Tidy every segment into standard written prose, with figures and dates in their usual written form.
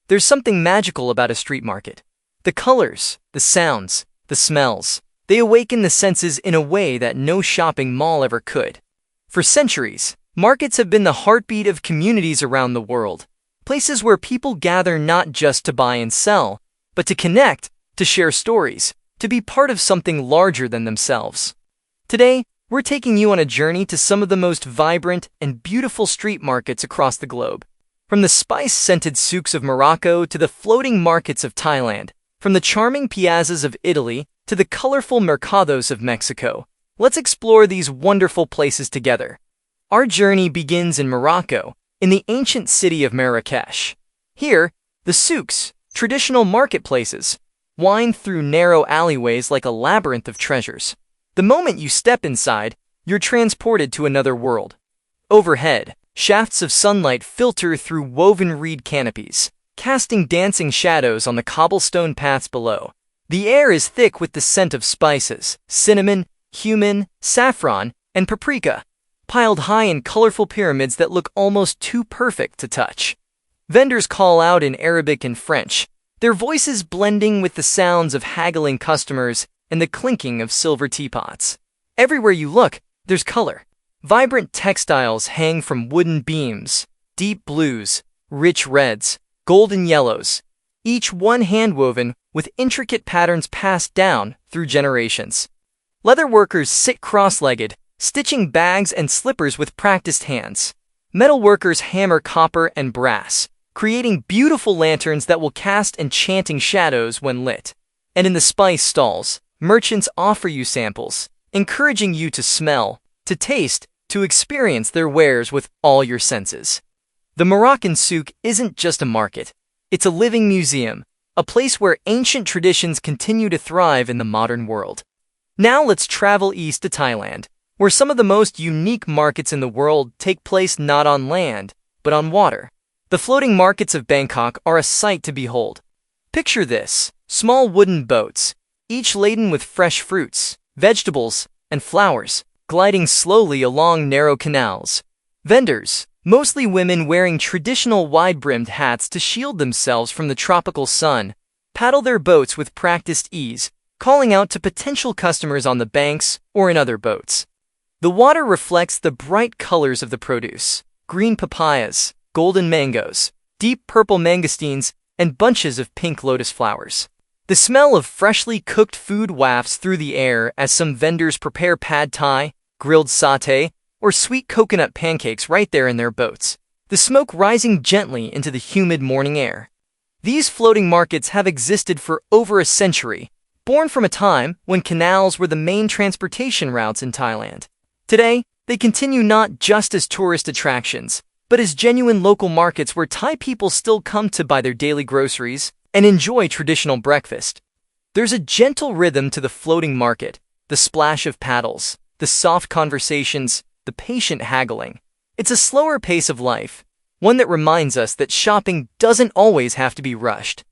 There's something magical about a street market. The colors, the sounds, the smells, they awaken the senses in a way that no shopping mall ever could. For centuries, markets have been the heartbeat of communities around the world, places where people gather not just to buy and sell, but to connect, to share stories, to be part of something larger than themselves. Today, we're taking you on a journey to some of the most vibrant and beautiful street markets across the globe. From the spice-scented souks of Morocco to the floating markets of Thailand, from the charming piazzas of Italy to the colorful mercados of Mexico, let's explore these wonderful places together. Our journey begins in Morocco, in the ancient city of Marrakech. Here, the souks, traditional marketplaces, wind through narrow alleyways like a labyrinth of treasures. The moment you step inside, you're transported to another world. Overhead, shafts of sunlight filter through woven reed canopies, casting dancing shadows on the cobblestone paths below. The air is thick with the scent of spices, cinnamon, cumin, saffron, and paprika, piled high in colorful pyramids that look almost too perfect to touch. Vendors call out in Arabic and French, their voices blending with the sounds of haggling customers and the clinking of silver teapots. Everywhere you look, there's color. Vibrant textiles hang from wooden beams, deep blues, rich reds, golden yellows, each one handwoven with intricate patterns passed down through generations. Leather workers sit cross-legged, stitching bags and slippers with practiced hands. Metal workers hammer copper and brass, creating beautiful lanterns that will cast enchanting shadows when lit. And in the spice stalls, merchants offer you samples, encouraging you to smell, to taste, to experience their wares with all your senses. The Moroccan souk isn't just a market, it's a living museum, a place where ancient traditions continue to thrive in the modern world. Now let's travel east to Thailand, where some of the most unique markets in the world take place not on land, but on water. The floating markets of Bangkok are a sight to behold. Picture this: small wooden boats, each laden with fresh fruits, vegetables, and flowers, gliding slowly along narrow canals. Vendors, mostly women wearing traditional wide-brimmed hats to shield themselves from the tropical sun, paddle their boats with practiced ease, calling out to potential customers on the banks or in other boats. The water reflects the bright colors of the produce: green papayas, golden mangoes, deep purple mangosteens, and bunches of pink lotus flowers. The smell of freshly cooked food wafts through the air as some vendors prepare pad thai, grilled satay, or sweet coconut pancakes right there in their boats, the smoke rising gently into the humid morning air. These floating markets have existed for over a century, born from a time when canals were the main transportation routes in Thailand. Today, they continue not just as tourist attractions, but as genuine local markets where Thai people still come to buy their daily groceries and enjoy traditional breakfast. There's a gentle rhythm to the floating market, the splash of paddles, the soft conversations, the patient haggling. It's a slower pace of life, one that reminds us that shopping doesn't always have to be rushed.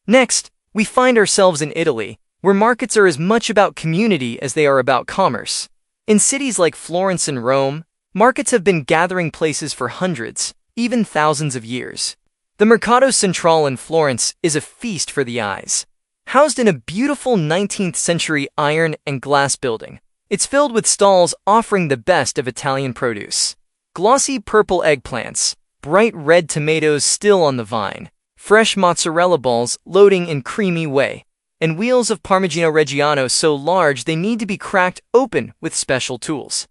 Next, we find ourselves in Italy, where markets are as much about community as they are about commerce. In cities like Florence and Rome, markets have been gathering places for hundreds, even thousands of years. The Mercato Central in Florence is a feast for the eyes. Housed in a beautiful 19th century iron and glass building, it's filled with stalls offering the best of Italian produce. Glossy purple eggplants, bright red tomatoes still on the vine, fresh mozzarella balls loading in creamy whey, and wheels of Parmigiano Reggiano so large they need to be cracked open with special tools.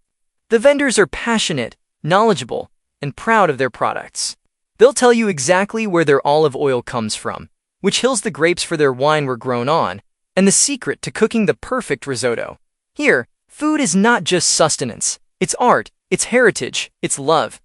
The vendors are passionate, knowledgeable, and proud of their products. They'll tell you exactly where their olive oil comes from, which hills the grapes for their wine were grown on, and the secret to cooking the perfect risotto. Here, food is not just sustenance, it's art, it's heritage, it's love.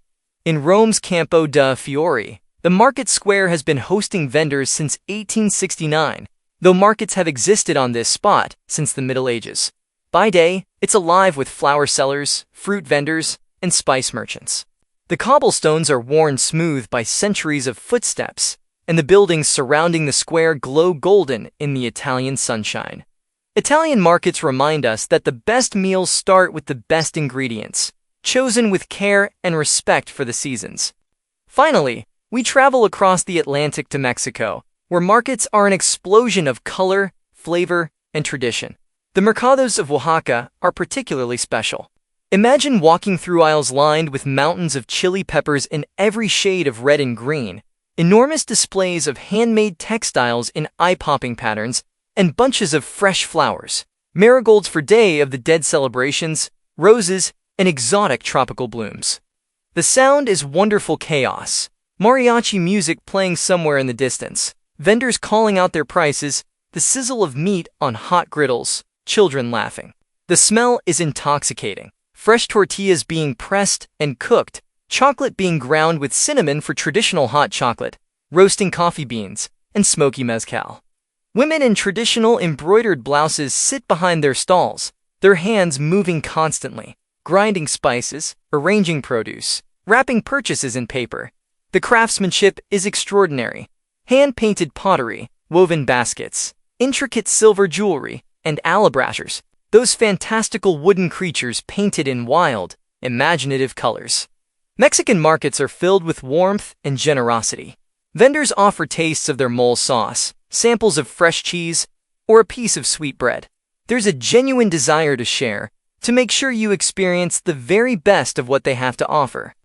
In Rome's Campo de' Fiori, the market square has been hosting vendors since 1869, though markets have existed on this spot since the Middle Ages. By day, it's alive with flower sellers, fruit vendors, and spice merchants. The cobblestones are worn smooth by centuries of footsteps, and the buildings surrounding the square glow golden in the Italian sunshine. Italian markets remind us that the best meals start with the best ingredients, chosen with care and respect for the seasons. Finally, We travel across the Atlantic to Mexico, where markets are an explosion of color, flavor, and tradition. The mercados of Oaxaca are particularly special. Imagine walking through aisles lined with mountains of chili peppers in every shade of red and green, enormous displays of handmade textiles in eye-popping patterns, and bunches of fresh flowers, marigolds for Day of the Dead celebrations, roses, and exotic tropical blooms. The sound is wonderful chaos. Mariachi music playing somewhere in the distance, vendors calling out their prices, the sizzle of meat on hot griddles, children laughing. The smell is intoxicating. Fresh tortillas being pressed and cooked, chocolate being ground with cinnamon for traditional hot chocolate, roasting coffee beans, and smoky mezcal. Women in traditional embroidered blouses sit behind their stalls, their hands moving constantly, grinding spices, arranging produce, wrapping purchases in paper. The craftsmanship is extraordinary. Hand-painted pottery, woven baskets, intricate silver jewelry, and alabasters, those fantastical wooden creatures painted in wild, imaginative colors. Mexican markets are filled with warmth and generosity. Vendors offer tastes of their mole sauce, samples of fresh cheese, or a piece of sweet bread. There's a genuine desire to share, to make sure you experience the very best of what they have to offer.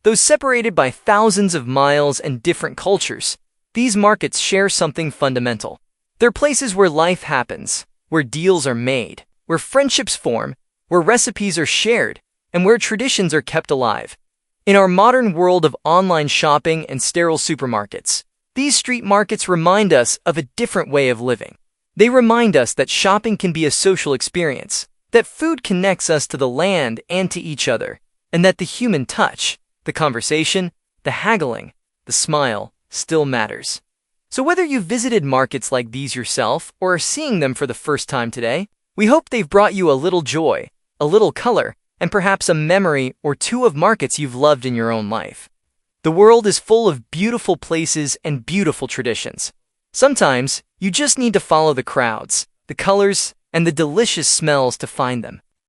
Though separated by thousands of miles and different cultures, these markets share something fundamental. They're places where life happens, where deals are made, where friendships form, where recipes are shared, and where traditions are kept alive. In our modern world of online shopping and sterile supermarkets, these street markets remind us of a different way of living. They remind us that shopping can be a social experience, that food connects us to the land and to each other, and that the human touch, the conversation, the haggling, the smile, still matters. So whether you've visited markets like these yourself or are seeing them for the first time today, we hope they've brought you a little joy, a little color, and perhaps a memory or two of markets you've loved in your own life. The world is full of beautiful places and beautiful traditions. Sometimes, you just need to follow the crowds, the colors, and the delicious smells to find them.